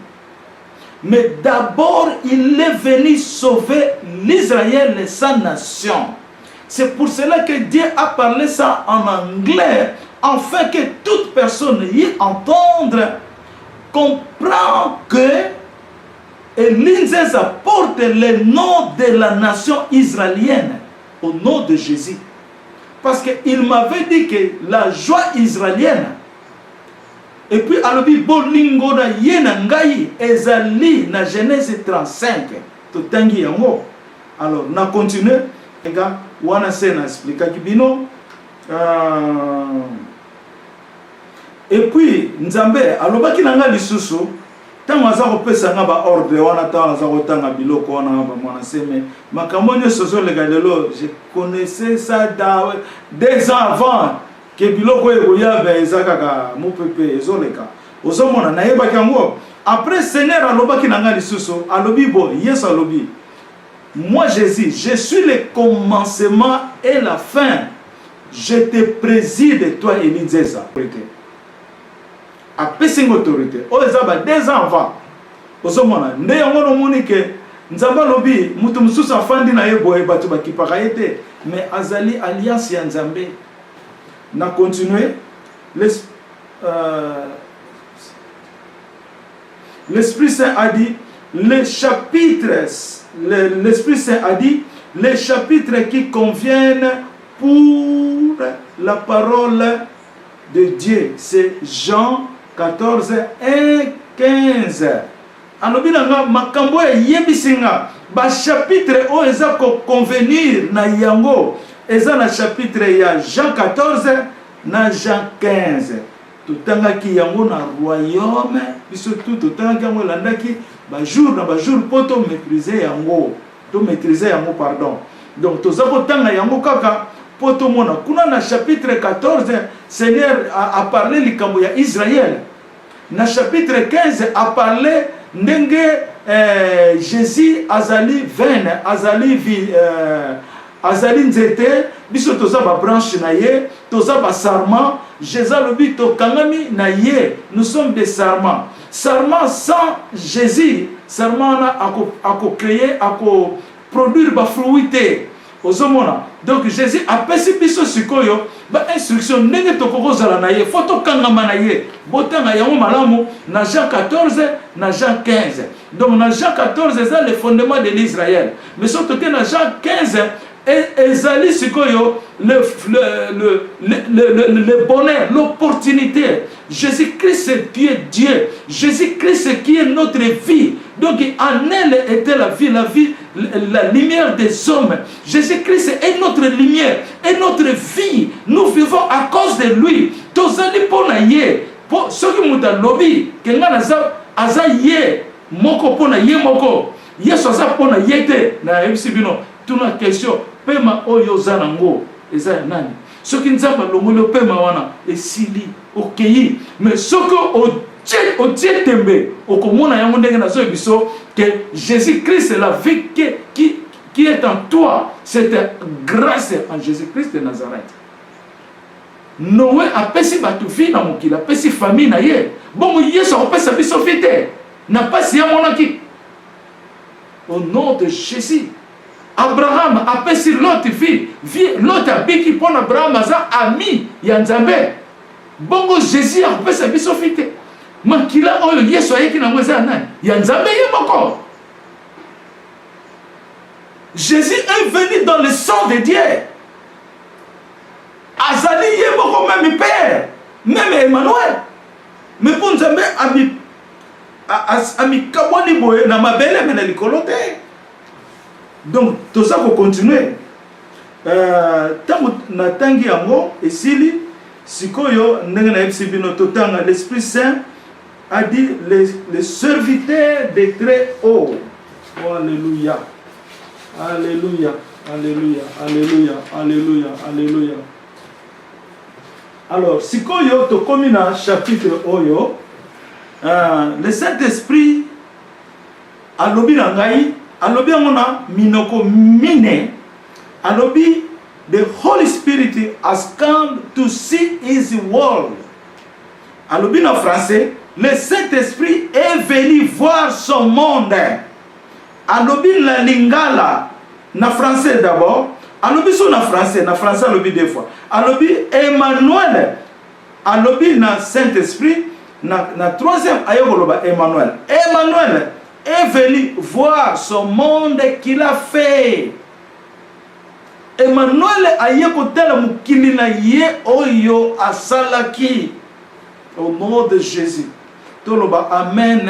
Mais d'abord, il est venu sauver l'Israël et sa nation. C'est pour cela que Dieu a parlé ça en anglais, afin que toute personne y entende, comprend que Eli Nzeza porte le nom de la nation israélienne au nom de Jésus. Parce qu'il m'avait dit que la joie israélienne, et puis alobi bolingo na yena ngai ezali na Genèse 35 to tangi yango. Alors na continue les gars wana se na explica kibino et puis Nzambe alobaki na nga lisusu tango aza kopesa nga ba ordre wana tango aza kotanga biloko wana ba mwana seme makambo nyonso zolega lelo je connaissais ça des ans avant que biloko ekoya ba ezakaka mopepe ezoleka ozomona na yebaki yango. Après Seigneur alobaki na nga lisusu alobi bo Yesu alobi moi Jésus je suis le commencement et la fin, je te préside toi Eli Nzeza. A pesing autorité. O ezaba 2 ans avant. Ozomona nde yango no monike Nzamba lobi mutu mususu afandi na yebo batu bakipaka ete mais azali alliance ya Nzambe. na continuer. L'Esprit Saint a dit, l'Esprit Saint a dit, les chapitres qui conviennent pour la parole de Dieu. C'est Jean 14, 1, 15. Anobinanga makambo yebisinga ba chapitre o eza ko convenir na yango eza na chapitre ya Jean 14 na Jean 15. Totangaki yango na royaume biso tout totangaki yango landaki ba jour poto maîtriser yango pardon. Donc tozako tanga yango kaka poto mona kuna na chapitre 14 Seigneur a parlé likambo ya Israël. Na chapitre 15 a parlé ndenge Jésus azali veine azali nzete biso toza ba branche na ye toza ba sarment Jésus lobi to kangami na ye nous sommes des sarments sans Jésus sarment na ako créer ako produire ba fruité ozomona. Donc Jésus a pesi biso sikoyo ba instruction ndenge tokokozala na ye foto kangama na ye botanga yango malamu na Jean 14 na Jean 15. Donc na Jean 14 c'est le fondement de l'Israël, mais surtout que na Jean 15 ezali sikoyo le bonheur, l'opportunité. Jésus-Christ c'est Dieu. Jésus-Christ qui est notre vie. Donc en elle était la vie, la lumière des hommes. Jésus-Christ est notre lumière, est notre vie. Nous vivons à cause de lui. Tozali pona ye. Soki muta lobi kenga aza ye moko pona ye moko. Yesu aza pona yete na ebisibino. Tuna question pema oyo zanango eza nani? Soki nzamba longolo pema wana esili okeyi. Mais soko o tembe okomona yango ndenge na zo biso que Jésus-Christ est la vie qui est en toi. Cette grâce en Jésus-Christ de Nazareth. Noé a pesi batu fi na mokila, pesi famille na ye. Bon Yesu a pesi biso fite. Na pasi ya monaki. Au nom de Jésus. Abraham a pesi Lot fi. Lot a biki pon Abraham aza ami ya Nzambe. Bongo Jésus a pesi biso fite. Makila oyo Yesu ayeki na mweza nani? Ya Nzambe ye moko. Jésus est venu dans le sang de Dieu. Azali ye moko même père, même Emmanuel. Mais pour Nzambe ami kaboni boye na mabele mena likolote. Donc tout ça pour continuer. Tango na tangi yango esili sikoyo ndenge na ebisibino totanga l'Esprit Saint a dit les serviteurs des très hauts. Oh, alléluia. Alléluia. Alléluia. Alléluia. Alléluia. Alléluia. Alors, sikoyo tokomi na chapitre oyo, le Saint-Esprit alobi na ngai, alobi ngona minoko mine, alobi the Holy Spirit has come to see his world. Alobi na français, le Saint-Esprit est venu voir son monde. Alobi la lingala, na français d'abord. Alobi so na français alobi deux fois. Alobi Emmanuel. Alobi na Saint-Esprit. Na troisième ayokoloba Emmanuel. Emmanuel est venu voir son monde qu'il a fait. Emmanuel ayekotela mukili na ye oyo asalaki. Au nom de Jésus. Toloba amen.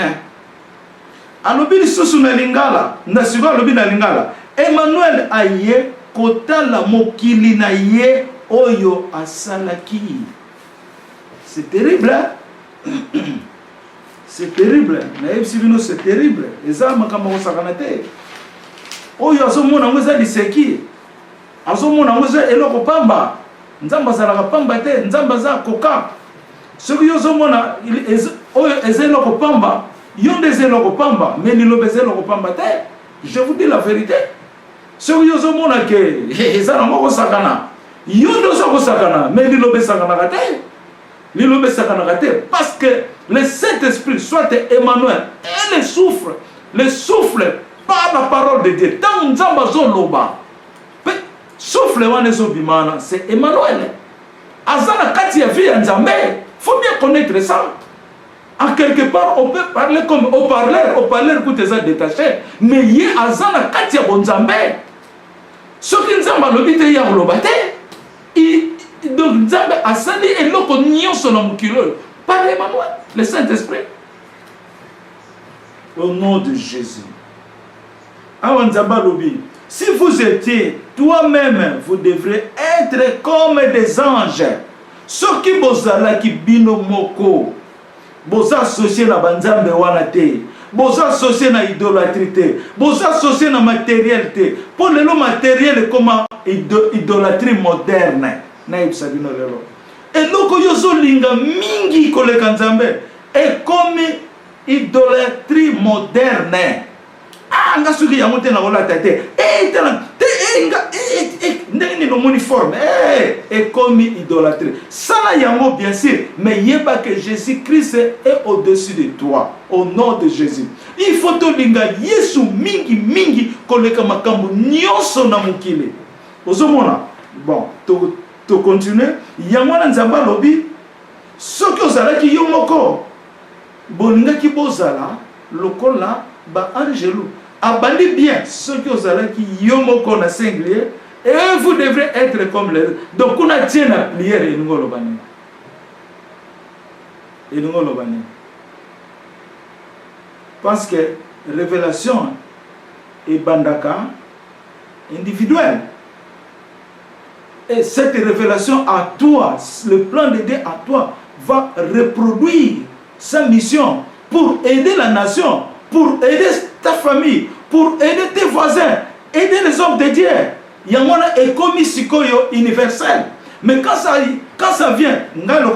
Alobi lisusu na lingala. Na siko alobi na lingala. Emmanuel aye kotala mokili na ye oyo asalaki. C'est terrible, hein? C'est terrible. C'est terrible. Eza makambo sakanate. Oyo azomona ngoza liseki. Azomona ngoza eloko pamba. Nzamba zalaka pamba te, nzamba za koka. Soki yo zomona oyo ezelo kopamba, yonde ezelo kopamba, mais lilobe ezelo kopamba te. Je vous dis la vérité. Soki yo zomona ke ezana moko sakana, yonde zo sakana, mais lilobe sakana te. Lilobe sakana te parce que le Saint-Esprit soit Emmanuel, et le souffle par la parole de Dieu. Tant nzamba zo loba. Souffle wane zo bimana, c'est Emmanuel. Azana kati ya vie ya Nzambe. Faut bien connaître ça. En quelque part, on peut parler comme haut-parleur qui est détaché. Mais il y a Azana kati ya Nzambe. Ce qui Nzamba lobite ya lobate. Donc Nzambe asali eloko nyonso na mukilo. Par Emmanuel, le Saint-Esprit. Au nom de Jésus. Awa Nzamba lobi. Si vous étiez toi-même, vous devrez être comme des anges. Ceux qui bozala ki bino moko. Boza associé na banzambe wana te. Boza associé na idolâtrie te. Boza associé na matériel te. Pour le matériel comme idolâtrie moderne. Na ibsabino lelo. Et loko yozo linga mingi koleka Nzambe. Et comme idolâtrie moderne. Ah, nga suki ya mote na kola tate. Ndenge no uniforme. Et comme idolâtrie. Ça là yango bien sûr, mais yeba que Jésus-Christ est au-dessus de toi. Au nom de Jésus. Il faut to linga Yesu mingi koleka makambo nyonso na mukile. Ozomona. Bon, to continuer. Yango na Nzamba lobi. Soki ozala ki yo moko. Bolinga ki bozala lokola ba angelo. Abandi bien ceux qui ont allé qui yomoko na singulier et vous devrez être comme les. Donc on a tient la prière et nous le bani. Et nous le bani. Parce que révélation est bandaka individuelle. Et cette révélation à toi, le plan de Dieu à toi va reproduire sa mission pour aider la nation, pour aider ta famille, pour aider tes voisins, aider les hommes de Dieu. Il y a un économie universel. Mais quand ça vient, nous avons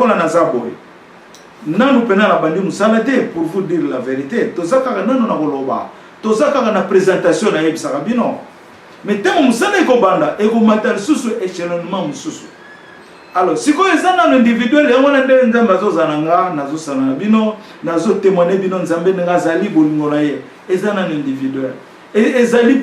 pour vous dire la vérité. Nous avons une présentation. Mais tant que nous avons sous échelonnement. Alors, si vous êtes un individuel, vous avez un individuel. Et Ezali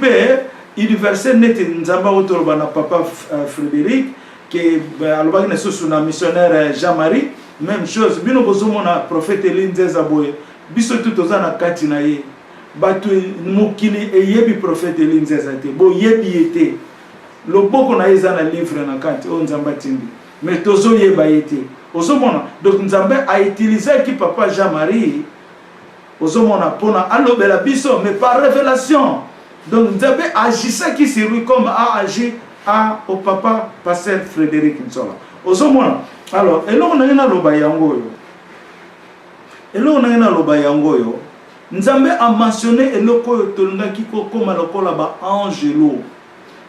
universel net Nzamba Otolobana papa Frédéric qui est un missionnaire Jean-Marie, même chose. Bino bozomona prophète Elinzeza Boye. Biso tout ozana katina ye. Batu mukili eyebi prophète Elinzeza te. Bo yebi ete. Loboko na ezana livre na kati o Nzamba tindi. Mais tozo yeba ete. Ozomona. Donc Nzamba a utilisé qui papa Jean-Marie. Ozomona pona alobela biso mais par révélation. Donc Nzambe agissait qui sur lui comme a agi au papa pasteur Frédéric Nzola. Ozomona. Alors, eloko na ngena loba yango yo. Eloko na ngena loba yango yo. Nzambe a mentionné eloko yo tolingaki ko koma lokola ba angelo.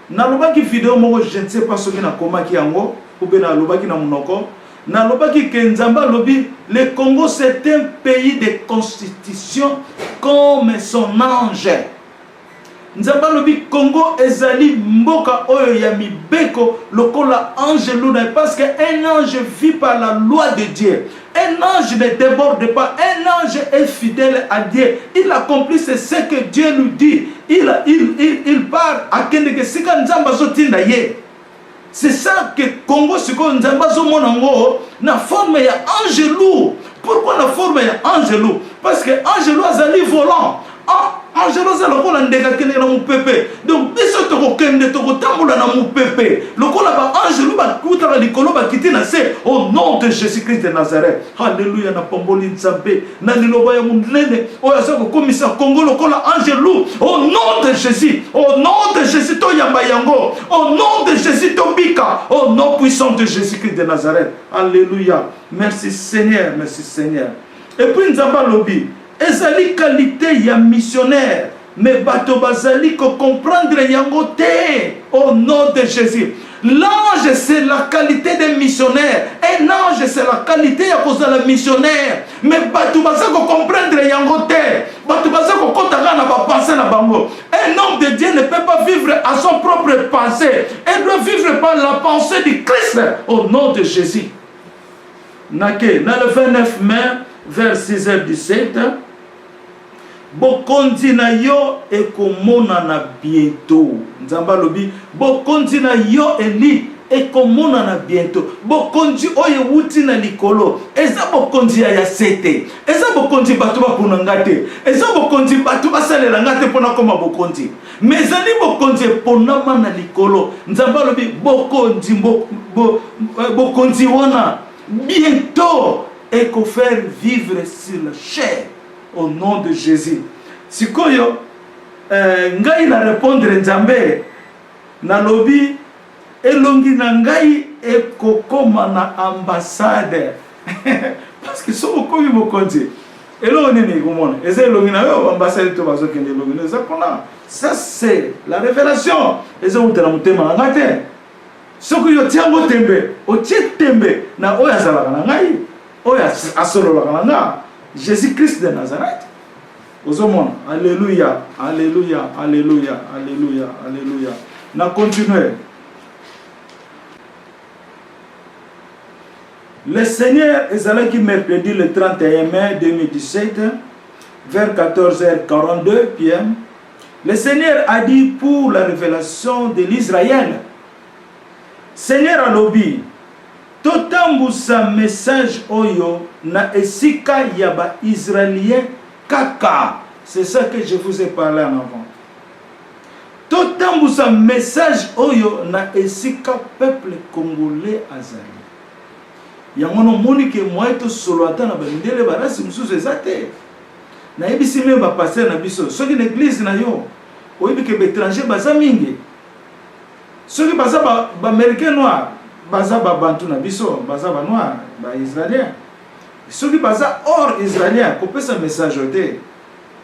Na loba ki vidéo moko je ne sais pas ce que na koma ki yango ou bien na loba ki na munoko. Na loba ki ke Nzamba lobi le Congo c'est un pays de constitution comme son ange. Nzamba lobi Congo ezali mboka oyo ya mibeko lokola ange luna parce que un ange vit par la loi de Dieu. Un ange ne déborde pas. Un ange est fidèle à Dieu. Il accomplit ce que Dieu lui dit. Il part à Kendeke Sika Nzamba zotinda ye. C'est ça que Congo siko Nzamba zo monango na forme ya ange loup. Pourquoi la forme ya ange loup? Parce que ange loup azali volant. Angelo za lokola ndeka kende na mupepe. Donc biso toko kende toko tambola na mupepe. Lokola ba angelo ba kuta ba likolo ba kiti na se au nom de Jésus-Christ de Nazareth. Alléluia na pomboli Nzambe. Na liloba ya munene oya sa ko komisa Congo lokola angelo au nom de Jésus. Au nom de Jésus to yamba yango. Au nom de Jésus to bika. Au nom puissant de Jésus-Christ de Nazareth. Alléluia. Merci Seigneur, merci Seigneur. Et puis Nzamba lobi ezali qualité ya missionnaire mais bato bazali ko comprendre yango te au nom de Jésus. L'ange c'est la qualité des missionnaires. Un ange c'est la qualité ya kozala missionnaire mais bato bazali ko comprendre yango te. Bato bazali ko kotaka na ba pensée na bango. Un homme de Dieu ne peut pas vivre à son propre pensée. Il doit vivre par la pensée du Christ au nom de Jésus. Nake na le 29 mai vers 6h17 bokondi na yo ekomona na bientôt. Nzamba lobi bokondi na yo eli ekomonana bientôt. Bokonzi oyo wuti na likolo eza bokonzi ya sete, eza bokonzi bato bapona ngate, eza bokonzi bato basalela ngate pona koma bokonzi, mais ezali bokonzi eponama na likolo. Nzambe alobi bokonzi wana bientôt eko faire vivre sur la chair au nom de Jésus. Sikoyo ngai na répondre Nzambe na lobi elongi na ngai ekokoma na ambassade parce que so okomi bokonzi elongi nini komona eza elongi na yo ambassade to bazokende elongi eza kona. Ça c'est la révélation eza utana mutema na ngate soko yo tiango tembe o tembe na oya zalaka na ngai oya asololaka na nga Jésus-Christ de Nazareth. Ozomona. Alléluia, alléluia, alléluia, alléluia, alléluia. Na continuer. Le Seigneur ezalaki mercredi le 31 mai 2017 vers 14h42 p.m. Le Seigneur a dit pour la révélation de l'Israël. Seigneur alobi totambusa message oyo na esika ya ba Israélien kaka. C'est ça que je vous ai parlé en avant. Totambusa message oyo na esika peuple congolais azali. Yangono moni ke moito solo ata na bandele barasi mususu ezate. Na ebisi me ba passer na biso. Soki l'église na yo, oyebi ke étranger baza mingi. Soki baza ba américain noir, baza ba bantu na biso, baza ba noir, ba israélien. Soki baza hors israélien, ko pesa message ote.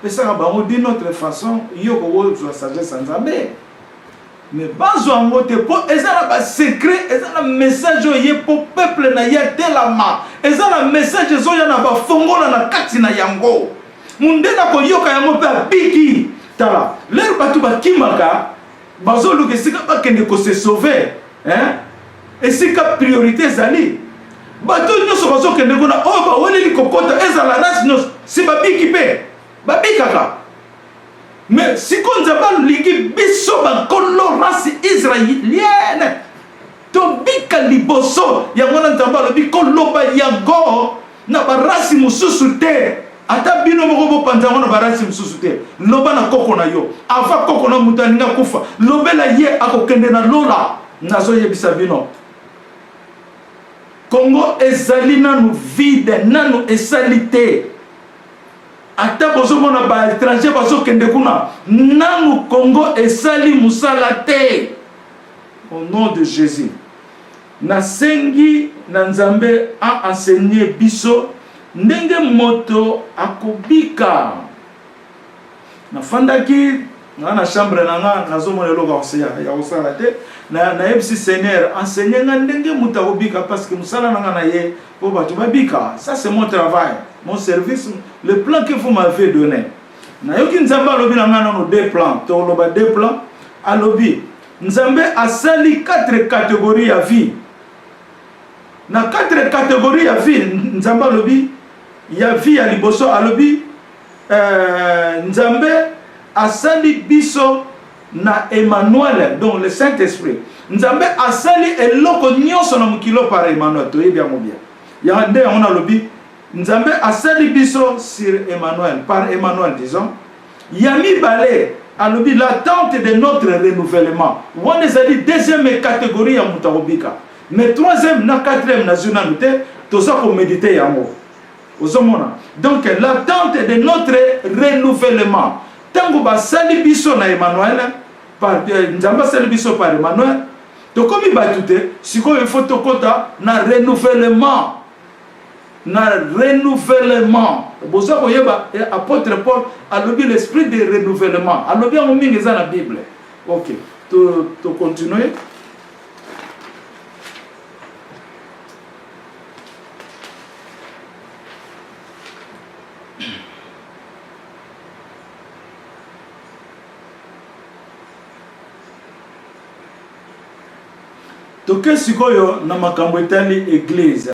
Pesa ba on d'une autre façon, yo ko zo sagesse nzambe. Mais bazo angote po ezala ba secret, ezala message oye po peuple na ya telama. Ezala message zo ya na ba fongola na kati na yango. Mundena ko yoka yango pe biki. Tala, leur batu ba kimaka bazo luke sika ba kende ko se sauver, hein? Et sika priorité zali. Bato nyoso bazo kende ko na o ba woni li kokota ezala nas nyos si ba biki pe. Ba bikaka. Mais si on a ligi biso ba kolo race israélienne to bika liboso ya ngona nzamba lo bikolo ba yago na ba race mususu te ata bino moko bo panza ngona ba race mususu te loba na koko na yo afa koko na mutani nga kufa lobela ye akokende na lola nazo yebisa bino Congo ezali nanu vide nanu esalite. Ata bozomona ba étranger bazokende kuna nanu Congo esali musala te. Au nom de Jésus. Nasengi na Nzambe a enseigné biso ndenge moto akobika. Nafandaki na chambre nanga nazomona eloko ya osala te na ebisi Seigneur enseigner nga ndenge moto akobika parce que musala nanga na ye po bato babika. Ça c'est mon travail. Mon service, le plan que vous m'avez donné. Nayoki Nzambe alobi na ngana no deux plans. To loba deux plans. Alobi Nzambe asali 4 catégories ya vie. Na 4 catégories ya vie Nzambe alobi ya vie ya liboso alobi Nzambe asali biso na Emmanuel donc le Saint-Esprit. Nzambe asali eloko nyonso na mukilo par Emmanuel to yebia mobia. Ya nde on alobi Nzambe asali biso sur Emmanuel, par Emmanuel disons. Yami Balé alobi l'attente de notre renouvellement. On est allé deuxième catégorie ya mutarobika. Mais troisième na quatrième nationalité, tout ça pour méditer yango. Ozomona. Donc l'attente de notre renouvellement. Tango basali biso na Emmanuel par Nzambe asali biso par Emmanuel. To komi batute, siko il faut to kota na renouvellement. Na renouvellement. Boza koyeba apôtre Paul alobi l'esprit de renouvellement. Alobi en mingi za na Bible. OK. To continuer. Toke sikoyo na makambo etali église.